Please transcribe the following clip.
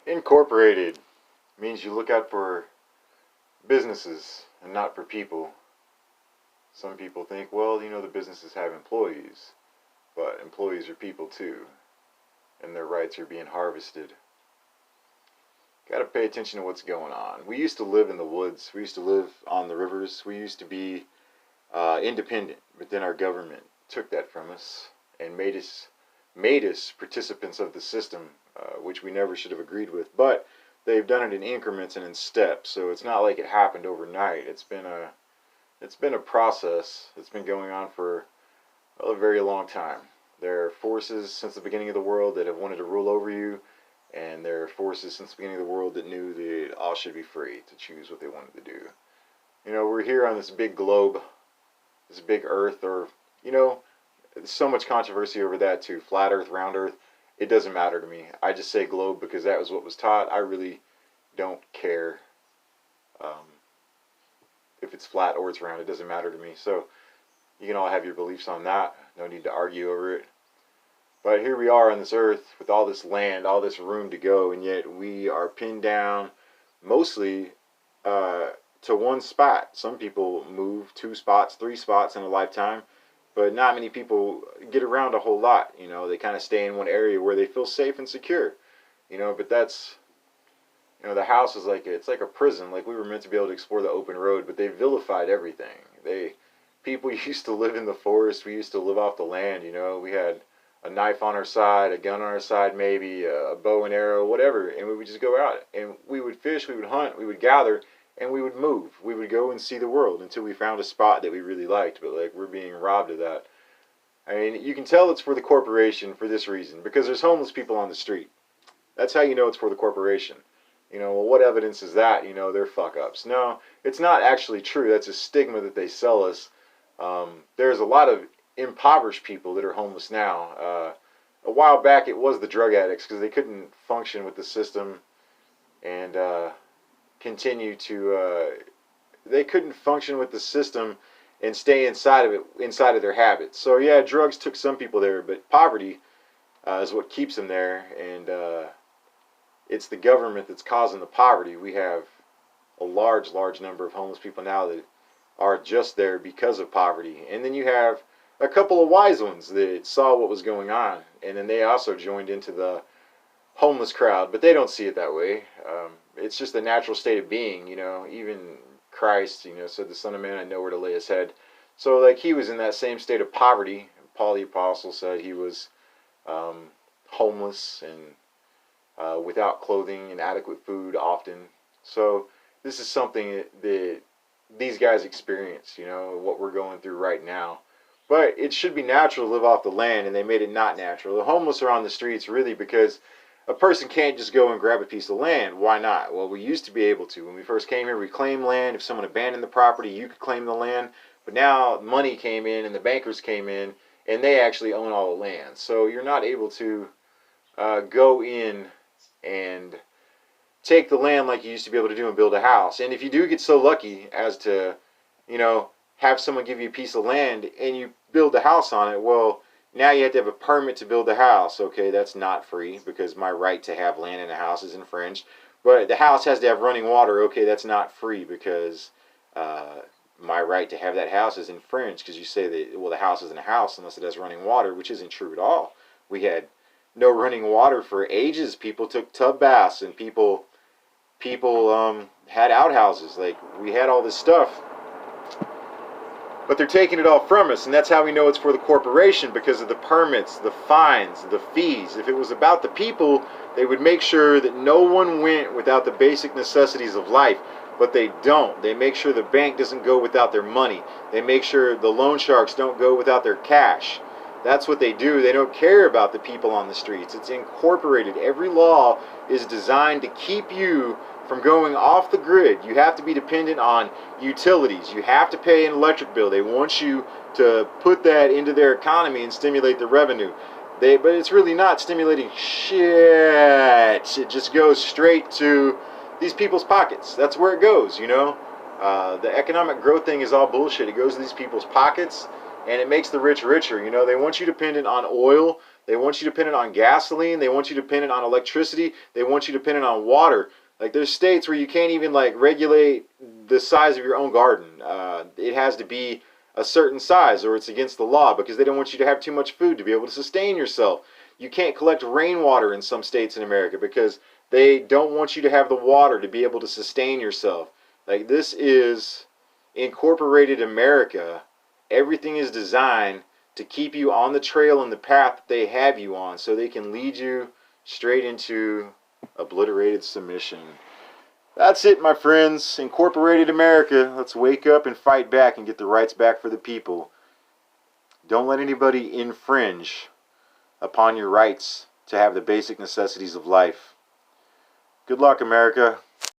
Incorporated means you look out for businesses and not for people. Some people think, well, the businesses have employees, but employees are people too, and their rights are being harvested. Got to pay attention to what's going on. We used to live in the woods. We used to live on the rivers. We used to be independent, but then our government took that from us and made us participants of the system, which we never should have agreed with. But they've done it in increments and in steps, so it's not like it happened overnight. It's been a process that's been going on for a very long time. There are forces since the beginning of the world that have wanted to rule over you, and there are forces since the beginning of the world that knew that all should be free to choose what they wanted to do. We're here on this big globe, this big earth, or, there's so much controversy over that too. Flat earth, round earth, it doesn't matter to me. I just say globe because that was what was taught. I really don't care if it's flat or it's round. It doesn't matter to me. So you can all have your beliefs on that. No need to argue over it. But here we are on this earth with all this land, all this room to go, and yet we are pinned down mostly to one spot. Some people move 2 spots, 3 spots in a lifetime, but not many people get around a whole lot. They kind of stay in one area where they feel safe and secure. But that's, the house is it's like a prison. Like, we were meant to be able to explore the open road, but they vilified everything. People used to live in the forest. We used to live off the land. We had a knife on our side, a gun on our side, maybe a bow and arrow, whatever, and we would just go out and we would fish, we would hunt, we would gather, and we would move. We would go and see the world until we found a spot that we really liked. But we're being robbed of that. I mean, you can tell it's for the corporation for this reason, because there's homeless people on the street. That's how you know it's for the corporation. Well, what evidence is that? They're fuck ups. No, it's not actually true. That's a stigma that they sell us. There's a lot of impoverished people that are homeless now. A while back, it was the drug addicts because they couldn't function with the system and continue to. They couldn't function with the system and stay inside of it, inside of their habits. So yeah, drugs took some people there, but poverty is what keeps them there, and it's the government that's causing the poverty. We have a large number of homeless people now that are just there because of poverty, and then you have a couple of wise ones that saw what was going on, and then they also joined into the homeless crowd, but they don't see it that way. It's just the natural state of being, even Christ, said the Son of Man, I know where to lay his head. So he was in that same state of poverty. Paul the Apostle said he was homeless and without clothing, inadequate food often. So this is something that these guys experience, what we're going through right now. But it should be natural to live off the land, and they made it not natural. The homeless are on the streets really because a person can't just go and grab a piece of land. Why not? Well, we used to be able to. When we first came here, we claimed land. If someone abandoned the property, you could claim the land. But now money came in and the bankers came in, and they actually own all the land. So you're not able to go in and take the land like you used to be able to do and build a house. And if you do get so lucky as to, have someone give you a piece of land and you build a house on it, well, now you have to have a permit to build a house. Okay, that's not free because my right to have land in a house is infringed. But the house has to have running water. Okay, that's not free because my right to have that house is infringed because you say that, well, the house isn't a house unless it has running water, which isn't true at all. We had no running water for ages. People took tub baths, and people had outhouses. We had all this stuff. But they're taking it all from us, and that's how we know it's for the corporation, because of the permits, the fines, the fees. If it was about the people, they would make sure that no one went without the basic necessities of life. But they don't. They make sure the bank doesn't go without their money. They make sure the loan sharks don't go without their cash. That's what they do. They don't care about the people on the streets. It's incorporated. Every law is designed to keep you from going off the grid. You have to be dependent on utilities. You have to pay an electric bill. They want you to put that into their economy and stimulate the revenue. But it's really not stimulating shit. It just goes straight to these people's pockets. That's where it goes, The economic growth thing is all bullshit. It goes to these people's pockets, and it makes the rich richer. They want you dependent on oil. They want you dependent on gasoline. They want you dependent on electricity. They want you dependent on water. Like, there's states where you can't even like regulate the size of your own garden. It has to be a certain size or it's against the law because they don't want you to have too much food to be able to sustain yourself. You can't collect rainwater in some states in America because they don't want you to have the water to be able to sustain yourself. Like, this is incorporated America. Everything is designed to keep you on the trail and the path that they have you on so they can lead you straight into obliterated submission. That's it, my friends. Incorporated America. Let's wake up and fight back and get the rights back for the people. Don't let anybody infringe upon your rights to have the basic necessities of life. Good luck, America.